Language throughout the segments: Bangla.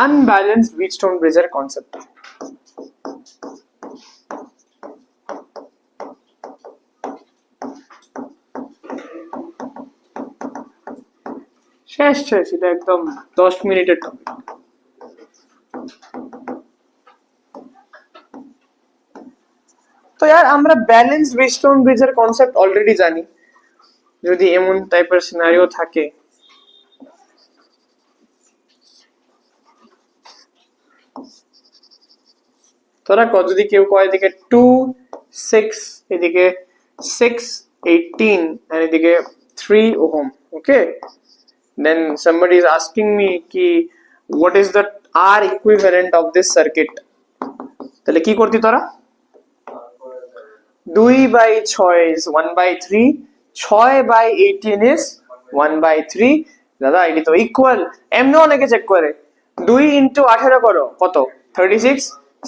আনব্যালেন্সড হুইটস্টোন ব্রিজের কনসেপ্ট। শেষ এটা একদম 10 মিনিটের টপিক। তো यार আমরা ব্যালেন্সড হুইটস্টোন ব্রিজের কনসেপ্ট অলরেডি জানি। যদি এমন টাইপের সিনারিও থাকে, তোরা যদি কেউ কয় এদিকে 2 6 এদিকে 6 18 আর এদিকে 3 ohm, okay, then somebody is asking me ki what is the R equivalent of this circuit, তাহলে কি করতি তোরা? 2/6 is 1/3, 6/18 is 1/3। দাদা এটি তো ইকুয়াল, এমনি অনেকে চেক করে 2 into 18 করো কত 36,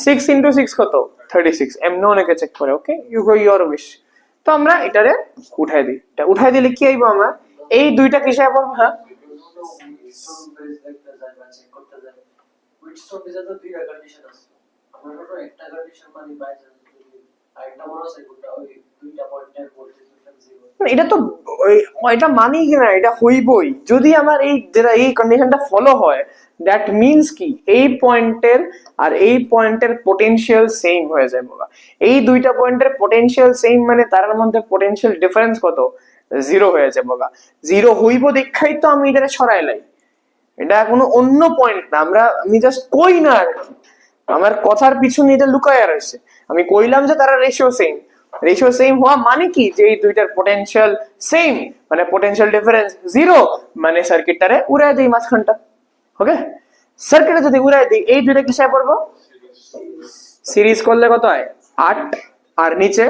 6 into 6 কত 36, এমনি অনেকে চেক করে। ওকে, ইউ গো ইওর উইশ। তো আমরা এটারে উঠাই দিই, এটা উঠাই দিলে কি আইবো আমার এই দুইটা কিসে পড়বো? হ্যাঁ এটা তো এটা মানি কিনা এটা হইবই যদি আমার এই যেটা এই কন্ডিশনটা ফলো হয়। দ্যাট মিনস কি এই পয়েন্টের আর এই পয়েন্টের পোটেনশিয়াল সেম হয়ে যায় বাবা। এই দুইটা পয়েন্টের পোটেনশিয়াল সেম মানে তার মধ্যে পোটেনশিয়াল ডিফারেন্স কত? 0 হয়ে যায় বাবা। 0 হইব দেখাই তো আমি এটা সরাই লাই, এটা কোনো অন্য পয়েন্ট না। আমি জাস্ট কই না, আমার কথার পিছনে এটা লুকায় রয়েছে। আমি কইলাম যে তারা রেশিও সেম, রেশিও সেম হওয়া মানে কি যে এই দুইটার পোটেনশিয়াল সেম মানে পোটেনশিয়াল ডিফারেন্স 0 মানে সার্কিটটারে উড়াই দেই মাঝখানটা। ওকে, সার্কিটে যদি উড়াই দিই এই দুইটা কিসে পড়বো? সিরিজ করলে কত হয় 8 আর নিচে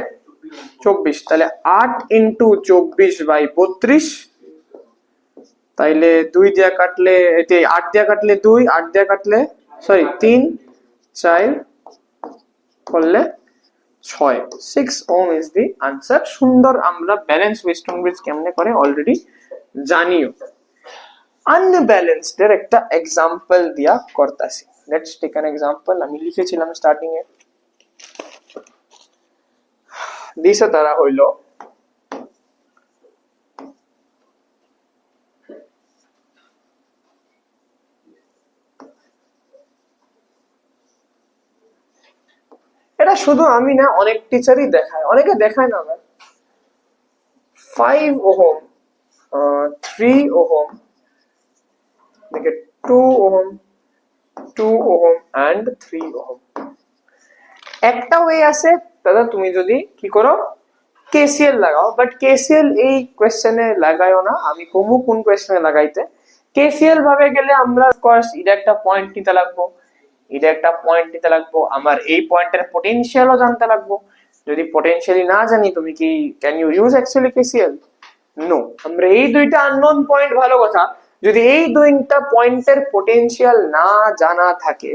24, তাহলে 8 into 24/32, তাইলে 2 দিয়া কাটলে 8 দিয়া কাটলে 2, 8 দিয়া কাটলে 3 4 করলে 6, 6 ওহম ইজ দি আনসার। সুন্দর, আমরা ব্যালেন্স হুইটস্টোন ব্রিজ কেমনে করে অলরেডি জানিও। আনব্যালেন্সড এর একটা এক্সাম্পল দিয়া করতাছি। Let's take an example. আমি লিখেছিলাম স্টার্টিং এ, দিছে তারা হইল এটা শুধু আমি না, অনেক টিচারই দেখায়, অনেকে দেখায় না। 5 ওহম, 3 ওহম, দেখে 2 ওহম, 2 ওহম and 3 ওহম। একটা ওয়ে আছে দাদা, তুমি যদি কি করো কেসিএল লাগাও, বাট কেসিএল এই কোশ্চেনে লাগাইও না। আমি কমু কোন কোশ্চেনে লাগাইতে। কেসিএল ভাবে গেলে আমরা অফকোর্স এটা একটা পয়েন্ট নিতে লাগবো, এটা একটা পয়েন্ট নিতে লাগবো, আমার এই পয়েন্টের পোটেনশিয়ালও জানতে লাগবো। যদি পোটেনশিয়ালি না জানি, তুমি কি can you use actually KCL? No. আমরা এই দুইটা আননোন পয়েন্ট ভালো কথা, যদি এই দুইটা পয়েন্টের পোটেনশিয়াল না জানা থাকে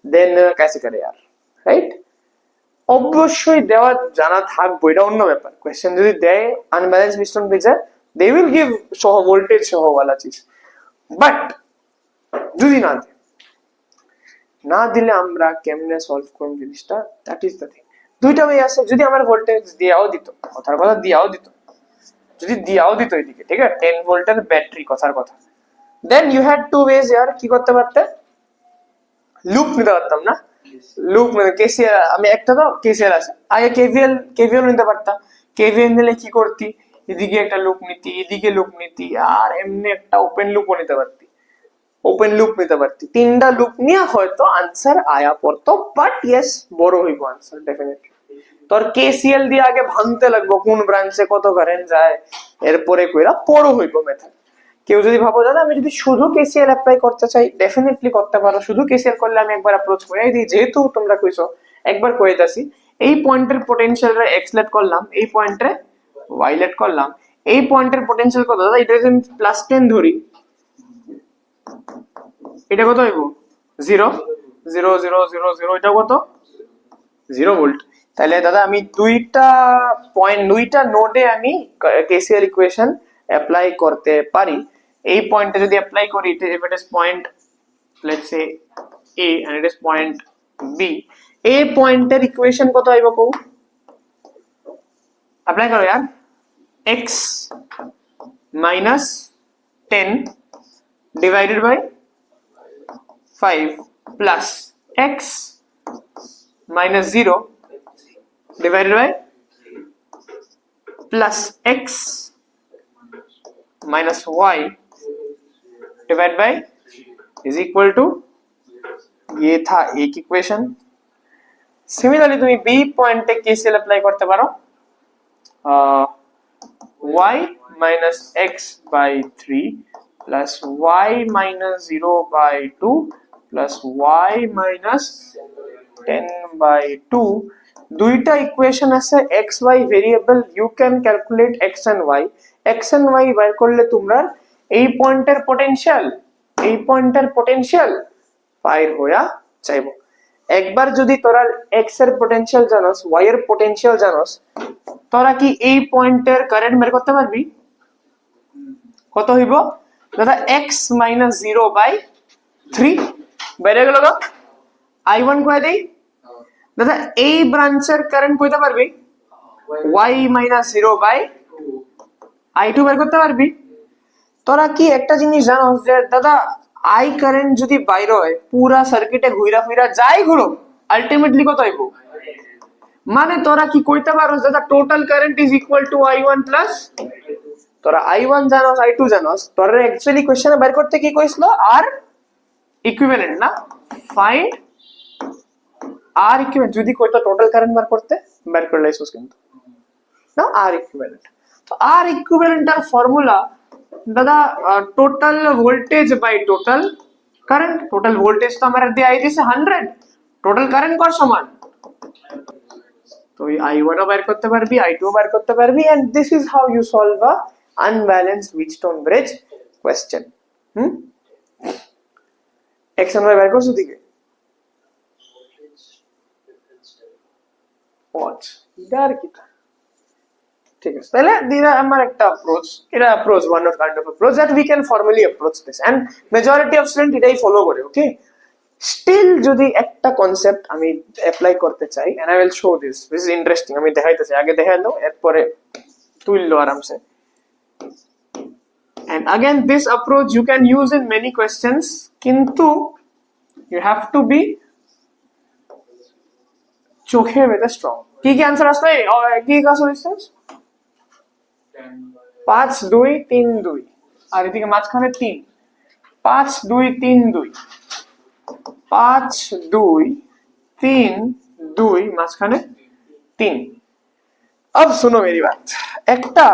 দেন कैसे करे यार, রাইট? অবশ্যই দেওয়া জানা থাকবো, এটা অন্য ব্যাপার। কোয়েশ্চেন যদি দেয় আনব্যালেন্স হুইটস্টোন ব্রিজের, দে উইল গিভ সহ ভোল্টেজ সহ ওয়ালা চিজ। বাট যদি না দিলে আমরা কেমনে সলভ করব জিনিসটা, দ্যাট ইজ দ্য থিং। দুইটা ওয়ে আছে। যদি আমার ভোল্টেজ দিয়াও দিত, কথার কথা দিয়াও দিত, যদি দিয়াও দিত এদিকে, ঠিক আছে 10 ভোল্টের ব্যাটারি, কথার কথা, then you had two ways yeah. কি করতে পারতে? লুপ নিতে পারতাম না? লুপ মানে কেসিএল, আমি একটা তো কেসিএল আছে, আগে কেভিএল নিতে পারতাম। কেভিএল নিলে কি করতি, এদিকে একটা লুপ নিতি, এদিকে লুপ নিতি, আর এমনি একটা ওপেন লুপও নিতে পারতি, ওপেন লুপ নিতে পারতি। 3টা লুপ নিয়ে হয়তো আনসার আয়া পড়তো, বাট ইয়েস বড় হইব আনসার ডেফিনেটলি। তোর কেসিএল দিয়ে আগে ভাঙতে লাগবো কোন ব্রাঞ্চে কত কারেন্ট যায়, এরপরে কইরা বড় হইব মেথড। কেউ যদি ভাবো দাদা আমি যদি শুধু কেসিএল অ্যাপ্লাই করতে চাই, ডেফিনেটলি করতে পারো। শুধু কেসিএল করলে আমি একবার অ্যাপ্রোচ করে দিই, যেহেতু তোমরা কইছো একবার কয়ে যাচ্ছি। এই পয়েন্টের পোটেনশিয়ালটা এক্সলেট করলাম, এই পয়েন্টে ওয়াইলেট করলাম। এই পয়েন্টের পোটেনশিয়াল কত দাদা? এটা যদি আমি +10 ধরি, এটা কত হইব? 0 0 0 0 0, এটা কত? 0 ভোল্ট। তাহলে দাদা আমি দুইটা নোডে আমি কেসিএল ইকুয়েশন অ্যাপ্লাই করতে পারি। এই পয়েন্টে যদি অ্যাপ্লাই করি, if it is point let's say A and it is point B. A পয়েন্টের ইকুয়েশন কত আইব কও অ্যাপ্লাই করো यार x minus 10 divided by 5 plus x minus 0 divided by plus x minus y divided by is equal to ये था एक इक्वेशन सिमिलरली তুমি b পয়েন্টে কেসিএল अप्लाई করতে পারো y minus x by 3 plus y minus 0 by 2 plus y minus 10 by 2 দুইটা ইকুয়েশন আছে x y variable you can calculate x and y বের করলে তোমরা এই পয়েন্টের পটেনশিয়াল বাইর হইয়া যাইবো একবার যদি তোরা x এর পটেনশিয়াল জানোস y এর পটেনশিয়াল জানোস তোরা কি এই পয়েন্টের কারেন্ট বের করতে পারবি কত হইব দাদা x - 0 by 3 বের হয়ে গেল না i1 কয় দেই দাদা এই ব্রাঞ্চের কারেন্ট কইতে পারবি y - 0 by i2 বের করতে পারবি তোরা কি একটা জিনিস জানোস যে দাদা আই কারেন্ট যদি বাইরে হয় পুরা সার্কিটে ঘুরা ফিরা যাই ঘুরো আলটিমেটলি কত হইব মানে তোরা কি কইতে পারোস দাদা total current is equal to i1 plus তোরা i1 জানোস i2 জানোস তোরা অ্যাকচুয়ালি কোশ্চেনে বের করতে কি কইছিল আর ইকুইভ্যালেন্ট না ফাইন্ড আর ইকুইভ্যালেন্ট যদি কইতো টোটাল কারেন্ট বের করলাইছস কিন্তু না আর ইকুইভ্যালেন্ট তো আর ইকুইভ্যালেন্ট এর ফর্মুলা দাদা total voltage by total current total voltage তো আমার দিয়ে আই দিছে 100 টোটাল কারেন্ট কর সমান তো এই i1 ও বের করতে পারবি i2 ও বের করতে পারবি and this is how you solve a unbalanced Wheatstone bridge question x and y বের করছো দিকে ওয়াচ ইদার কি ঠিক আছে তাহলে দিরা আমার একটা অ্যাপ্রোচ এটা approach one of kind of approach that we can formally approach this and majority of student এটাই ফলো করে ওকে স্টিল যদি একটা কনসেপ্ট আমি অ্যাপ্লাই করতে চাই and I will show this is interesting আমি দেখাইতেছি আগে দেখাইলো এরপরে তুইলো আরামসে and again this approach you can use in many questions কিন্তু you have to be চোখে with a strong কি কি आंसर আসছে কি কাজ হইছে 5 2 3 2 আর এদিকে মাঝখানে 3 5 2 3 2 5 2 3 2 মাঝখানে 3 अब सुनो मेरी बात একটা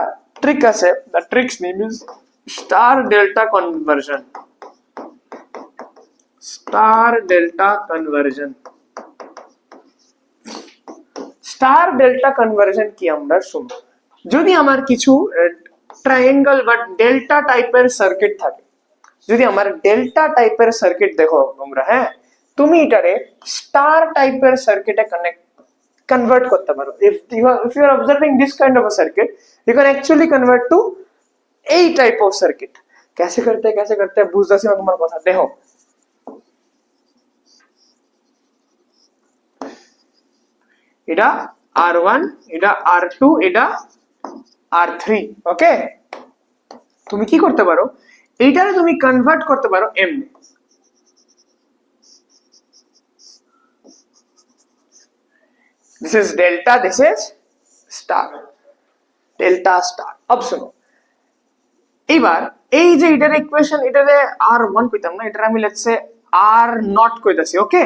ট্রিক আছে the tricks name is star delta conversion star delta conversion star delta conversion কি আমরা শুনবো যদি আমার কিছু ট্রায়াঙ্গেল বা ডেল্টা টাইপের সার্কিট থাকে যদি আমার ডেল্টা টাইপের সার্কিট দেখো তোমরা হ্যাঁ তুমি এটারে স্টার টাইপের সার্কিটে কনভার্ট করতে পারো if you are observing this kind of a circuit you can actually convert to এই টাইপ অফ সার্কিট कैसे करते বুঝতাছি না তোমার কথা দেখো এটা R1 এটা R2 এটা R3 ওকে তুমি কি করতে পারো এইটারে তুমি কনভার্ট করতে পারো M this is delta this is star delta star अब सुनो এবার এই যে এটার ইকুয়েশন এটারে R1 কইতাম না এটারে আমি লেটস সে R0 কইতাছি ওকে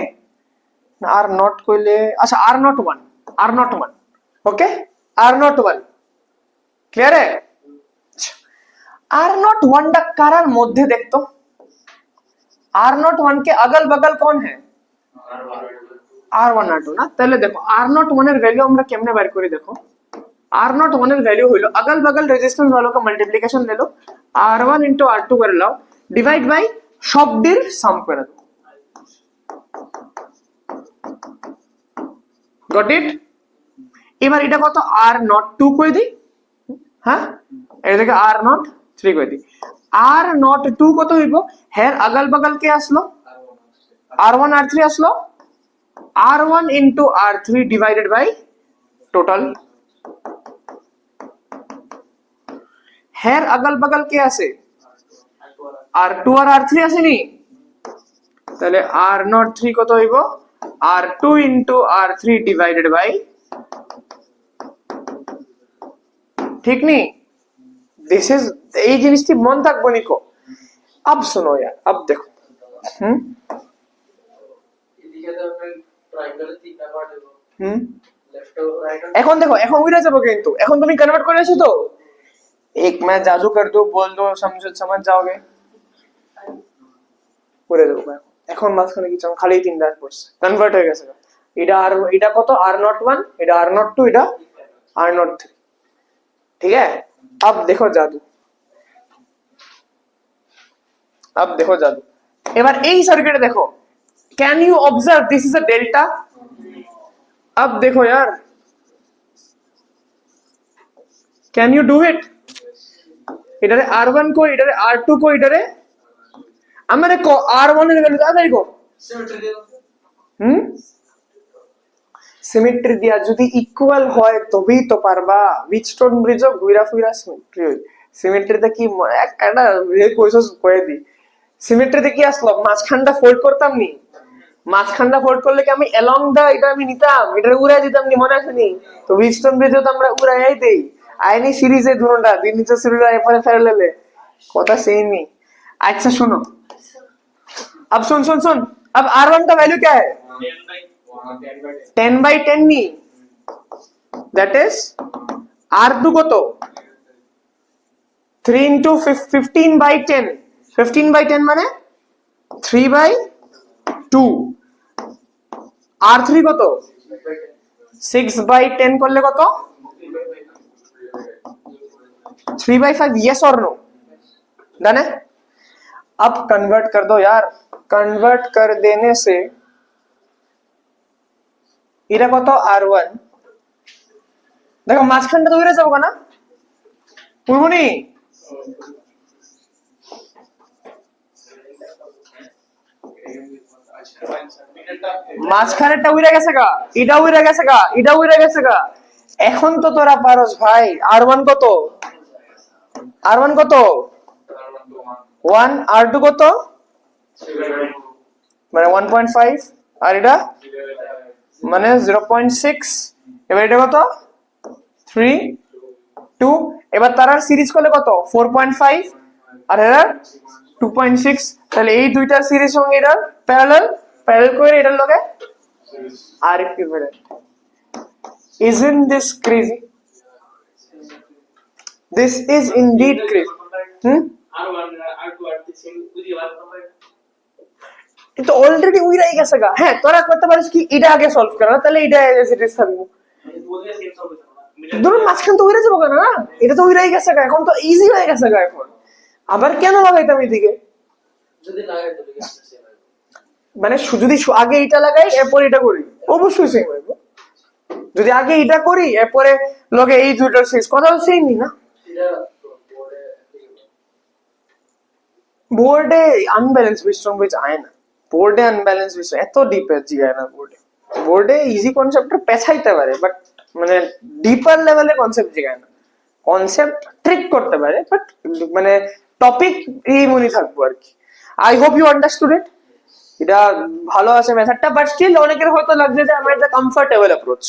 না R0 কইলে আচ্ছা R01 ओके R01 क्लियर है R01 টা কারার মধ্যে দেখতো R01 के अगल बगल कौन है R1 R2 না তাহলে দেখো R01 এর ভ্যালু আমরা কেমনে বের করি দেখো R01 এর ভ্যালু হলো अगल बगल रेजिस्टेंस वालों का मल्टीप्लिकेशन ले लो R1 * R2 করে নাও ডিভাইড বাই সবদের সাম করে দাও গট ইট এবার এটা কত R02 কই দি হ্যাঁ এদিকে R03 কই দি R02 কত হইব হের अगल बगल কে আসলো R1 R3 আসলো, R1 into R3 divided by total। হের আগল বগল কে আছে? R2 আর R3 আসেনি, তাহলে R03 কত হইব? R2 into R3 divided by, ঠিক নি? दिस इज, এই জিনিসটি মন থাকবো নিকো। अब सुनो यार, अब देखो এখন দেখো, এখন উইরা যাবো কিন্তু, এখন তুমি কনভার্ট করে আসো তো। एक मैं जादू कर दूं, बोल दो, समझ जाओगे, করে দেবো मैं। এখন মাঝখানে কিছু খালি তিনটা পড়ছে, কনভার্ট হয়ে গেছে। এটা আর এটা কত? R01, এটা R02, এটা R03, ठीक है। अब देखो जादू, अब देखो जादू। এবার এই সার্কিটে দেখো, can you observe this is a delta. अब देखो यार, कैन यू डू इट? इधर R1 को, इधर R2 को, इधर हमारे को R1 এর ভ্যালু দাও দেখো, সিমেট্রি দিয়া যদি ইকুয়াল হয় তবেই তো পারবা। উইটস্টোন ব্রিজও ঘুরা ফুরা সিমেট্রি হয়। সিমেট্রিতে কি একটা রে কোর্সস কয়ে দি, সিমেট্রিতে কি আসলো? মাঝখানটা ফোল্ড করতাম নি, মাঝখানটা ফোল্ড করলে কি আমি অ্যালং দা এটা আমি নিতাম, এটা উড়াই দিতাম নি, মনে আছে নি? তো উইটস্টোন ব্রিজও তো আমরা উড়াই দেই, আইনি সিরিজে দুটোটা দিন নিচে সিরিজ এরপরে প্যারালালে কথা সেমই। अच्छा सुनो, अब सुन, अब R1 का वैल्यू क्या है? 10/10 नी, दैट इज R2 को तो 3 into 15/10, 15/10 মানে 3/2। R3 কত? 6/10 করলে কত? 3/5। यस और नो? डन है। अब कन्वर्ट कर दो यार, कन्वर्ट कर देने से এটা কত? R1। দেখো মাঝখানটা তো উড়ে যাবো না, পুরবনি মাঝখানেরটা উড়ে গেছে গা, এটা উড়ে গেছে গা, এটা উড়ে গেছে গা। এখন তো তোরা পারস ভাই। R1 কত? R1 কত? 1। R2 কত? মানে 1.5, আর এটা মানে 0.6। এবার এটা কত? 3 2। এবার তার সিরিজ করলে কত? 4.5 আর এর 2.6। তাহলে এই দুইটার সিরিজ সঙ্গে এটার প্যারালাল করে এটার লগে আর equivalent. Isn't this crazy? This is indeed crazy. তো অলরেডি উইরাই গেছে গা। হ্যাঁ, তোরা করতে পারিস কি, এটা আগে সলভ করা, তাহলে এটা এজ ইট ইজ থাকবে। ধরুন মাঝখান তো উইরা যাবো না, এটা তো উইরাই গেছে গা, এখন তো ইজি হয়ে গেছে গা। এখন আবার কেন লাগাইতাম এদিকে? মানে যদি আগে এটা লাগাই এরপর এটা করি, অবশ্যই সেম হইব। যদি আগে এটা করি এরপরে লগে এই দুইটার শেষ কথা সেমই না। বোর্ডে আনব্যালেন্স বিস্ট্রং বেচ আয় না, বোর্ডে আনব্যালেন্স বিস্ট্রং এত ডিপ জিগায় না। বোর্ডে ইজি কনসেপ্টটা পেছাইতে পারে, বাট মানে ডিপার লেভেলে কনসেপ্ট জিগায় না। কনসেপ্ট ট্রিক করতে পারে, বাট মানে টপিক এই মনে থাকবো আর কি। I hope you understood it. এটা ভালো আছে মেথডটা, বাট স্টিল অনেকের হয়তো লাগছে যে আমার এটা কমফর্টেবল অ্যাপ্রোচ।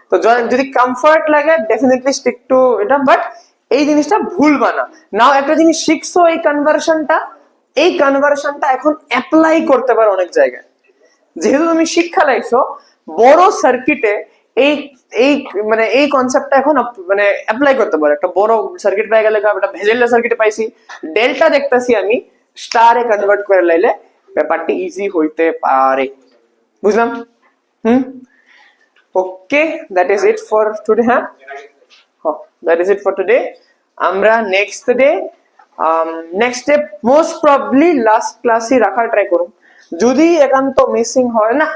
তো যদি কমফর্ট লাগে ডেফিনেটলি স্টিক টু এটা, বাট এই জিনিসটা ভুলবা না। নাও একটা জিনিস শিখছো, এই কনভার্সনটা এখন অ্যাপ্লাই করতে পারো অনেক জায়গায়। যেহেতু তুমি শিক্ষা লাইছো, বড় সার্কিটে এই এই মানে এই কনসেপ্টটা এখন মানে অ্যাপ্লাই করতে পারো। একটা বড় সার্কিট পেয়ে গেলে, একটা ভেজেলা সার্কিটে পাইছি, ডেল্টা দেখতেছি আমি, স্টারে কনভার্ট করে লাইলে ব্যাপারটা ইজি হইতে পারে। বুঝলাম? Okay, that is it for today. হ্যাঁ, that is it for today. আমরা next day most probably last ক্লাসই রাখার ট্রাই করুন। যদি একান্ত মিসিং হয় না,